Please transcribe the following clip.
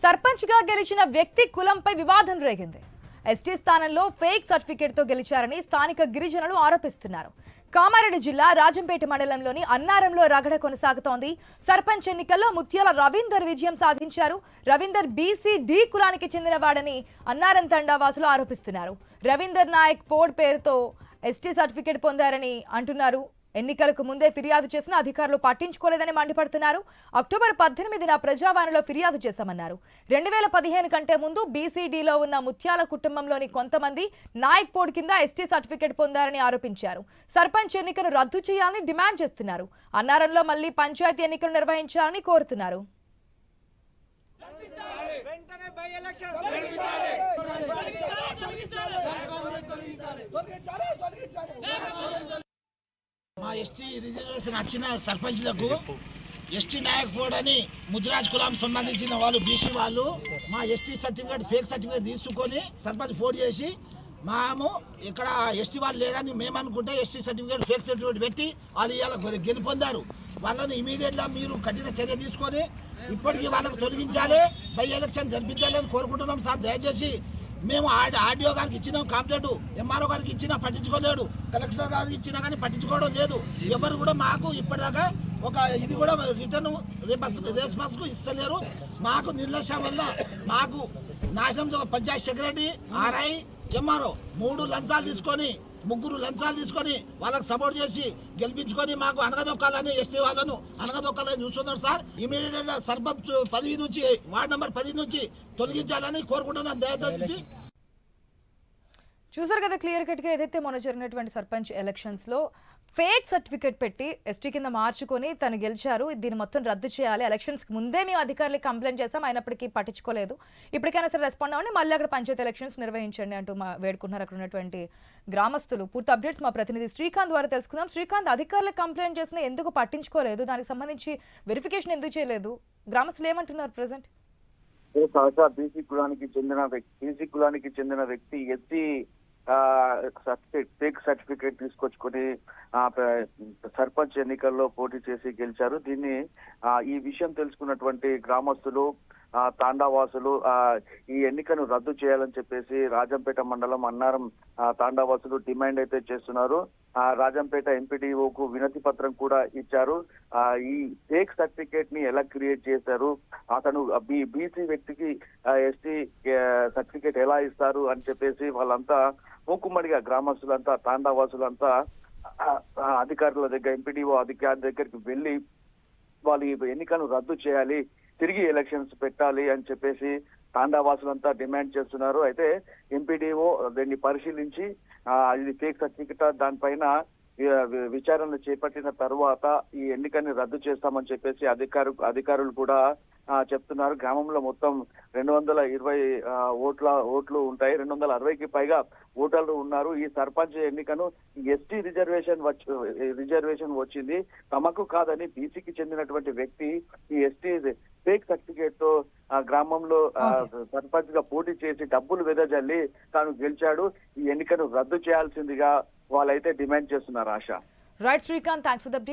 సర్పంచ్ గా గెలిచిన వ్యక్తి కులంపై వివాదం రేగింది. ఎస్టీ స్థానంలో ఫేక్ సర్టిఫికెట్ తో గెలిచారని స్థానిక గిరిజనులు ఆరోపిస్తున్నారు. కామారెడ్డి జిల్లా రాజంపేట మండలంలోని అన్నారంలో రగడ కొనసాగుతోంది. సర్పంచ్ ఎన్నికల్లో ముత్యాల రవీందర్ విజయం సాధించారు. రవీందర్ బీసీ డి కులానికి చెందినవాడని అన్నారం తండావాసులు ఆరోపిస్తున్నారు. రవీందర్ నాయక్ పోడ్ పేరుతో ఎస్టీ సర్టిఫికెట్ పొందారని అంటున్నారు. ఎన్నికలకు ముందే ఫిర్యాదు చేసిన అధికారులు పట్టించుకోలేదని మండిపడుతున్నారు. అక్టోబర్ 18న ప్రజావాణిలో ఫిర్యాదు చేశామన్నారు. 2015 కంటే ముందు బీసీడీలో ఉన్న ముత్యాల కుటుంబంలోని కొంతమంది నాయక్ పోడ్ కింద ఎస్టీ సర్టిఫికెట్ పొందారని ఆరోపించారు. సర్పంచ్ ఎన్నికను రద్దు చేయాలని డిమాండ్ చేస్తున్నారు. అన్నారంలో మళ్లీ పంచాయతీ ఎన్నికలు నిర్వహించాలని కోరుతున్నారు. మా ఎస్టీ రిజర్వేషన్ వచ్చిన సర్పంచ్లకు ఎస్టీ నాయక్ బోర్డ్ అని ముద్రాజ్ కులం సంబంధించిన వాళ్ళు బీసీ వాళ్ళు మా ఎస్టీ సర్టిఫికేట్ ఫేక్ సర్టిఫికేట్ తీసుకొని సర్పంచ్ పోటీ చేసి మేము ఇక్కడ ఎస్టీ వాళ్ళు లేరని మేము అనుకుంటే ఎస్టీ సర్టిఫికేట్ ఫేక్ సర్టిఫికేట్ పెట్టి వాళ్ళు ఇవాళ గెలుపొందారు. వాళ్ళని ఇమీడియట్గా మీరు కఠిన చర్య తీసుకొని ఇప్పటికీ వాళ్ళకు తొలగించాలి, బై ఎలక్షన్ జరిపించాలని కోరుకుంటున్నాం సార్. దయచేసి మేము ఆర్డీఓ గారికి ఇచ్చినాం కంప్లైంట్, ఎంఆర్ఓ గారికి ఇచ్చినా పట్టించుకోలేడు, కలెక్టర్ గారికి ఇచ్చినా కానీ పట్టించుకోవడం లేదు. ఎవరు కూడా మాకు ఇప్పటిదాకా ఒక ఇది కూడా రిటర్న్ రెస్పాన్స్కు ఇస్తలేరు. మాకు నిర్లక్ష్యం వల్ల మాకు నాశనం పంచాయత్ సెక్రటరీ, ఆర్ఐ, ఎంఆర్ఓ ముగ్గురు లంచాలు తీసుకొని వాళ్ళకి సపోర్ట్ చేసి గెలిపించుకొని మాకు అనగదొక్కాలని ఎస్టీ వాళ్ళను అనగదొక్కాలని చూస్తున్నారు సార్. ఇమీడియట్గా సర్పంచ్ పదవి నుంచి వార్డు నెంబర్ 10 నుంచి తొలగించాలని కోరుకుంటున్నాం. దయచేసి చూసారు కదా క్లియర్ కట్ గా ఏదైతే మొన్న జరిగినటువంటి సర్పంచ్ ఎలక్షన్స్ లో ఫేక్ సర్టిఫికెట్ పెట్టి ఎస్టీ కింద మార్చుకొని తను గెలిచారు. దీన్ని మొత్తం రద్దు చేయాలి. ఎలక్షన్స్ ముందే మేము అధికారులకు కంప్లైంట్ చేసాం, అయినప్పటికీ పట్టించుకోలేదు. ఇప్పటికైనా సరే రెస్పాండ్ అవ్వండి, మళ్ళీ అక్కడ పంచాయతీ ఎలక్షన్స్ నిర్వహించండి అంటూ వేడుకున్నారు అక్కడ ఉన్నటువంటి గ్రామస్తులు. పూర్తి అప్డేట్స్ మా ప్రతినిధి శ్రీకాంత్ ద్వారా తెలుసుకుందాం. శ్రీకాంత్, అధికారులకు కంప్లైంట్ చేసినా ఎందుకు పట్టించుకోలేదు? దానికి సంబంధించి వెరిఫికేషన్ ఎందుకు చేయలేదు? గ్రామస్తులు ఏమంటున్నారు ప్రెసెంట్? బీసీ కులానికి చెందిన వ్యక్తి ఎస్టీ ఫేక్ సర్టిఫికేట్ తీసుకొచ్చుకొని సర్పంచ్ ఎన్నికల్లో పోటీ చేసి గెలిచారు. దీన్ని ఈ విషయం తెలుసుకున్నటువంటి గ్రామస్తులు, తాండావాసులు ఈ ఎన్నికను రద్దు చేయాలని చెప్పేసి రాజంపేట మండలం అన్నారం తాండావాసులు డిమాండ్ అయితే చేస్తున్నారు. రాజంపేట ఎంపీడీఓకు వినతి పత్రం కూడా ఇచ్చారు. ఈ ఫేక్ సర్టిఫికేట్ ని ఎలా క్రియేట్ చేశారు, అతను బీసీ వ్యక్తికి ఎస్టీ సర్టిఫికేట్ ఎలా ఇస్తారు అని చెప్పేసి వాళ్ళంతా మూకుమ్మడిగా గ్రామస్తులంతా, తాండావాసులంతా అధికారుల దగ్గర, ఎంపీడీఓ అధికారి దగ్గరికి వెళ్ళి వాళ్ళు ఈ ఎన్నికను రద్దు చేయాలి, తిరిగి ఎలక్షన్స్ పెట్టాలి అని చెప్పేసి తాండావాసులంతా డిమాండ్ చేస్తున్నారు. అయితే ఎంపీడీఓ దీన్ని పరిశీలించి ఇది ఫేక్ సర్టిఫికెట్, దానిపైన విచారణ చేపట్టిన తర్వాత ఈ ఎన్నికని రద్దు చేస్తామని చెప్పేసి అధికారులు కూడా చెప్తున్నారు. గ్రామంలో మొత్తం 220 ఓట్లు ఉంటాయి. 260కి పైగా ఓటర్లు ఉన్నారు. ఈ సర్పంచ్ ఎన్నికను ఎస్టీ రిజర్వేషన్ వచ్చింది, తమకు కాదని బీసీకి చెందినటువంటి వ్యక్తి ఈ ఎస్టీ ఫేక్ సర్టిఫికేట్ తో గ్రామంలో సర్పంచ్ గా పోటీ చేసి డబ్బులు వెదజల్లి తాను గెలిచాడు. ఈ ఎన్నికను రద్దు చేయాల్సిందిగా వాళ్ళైతే డిమాండ్ చేస్తున్నారు. ఆశ. Right Srikanth, thanks for the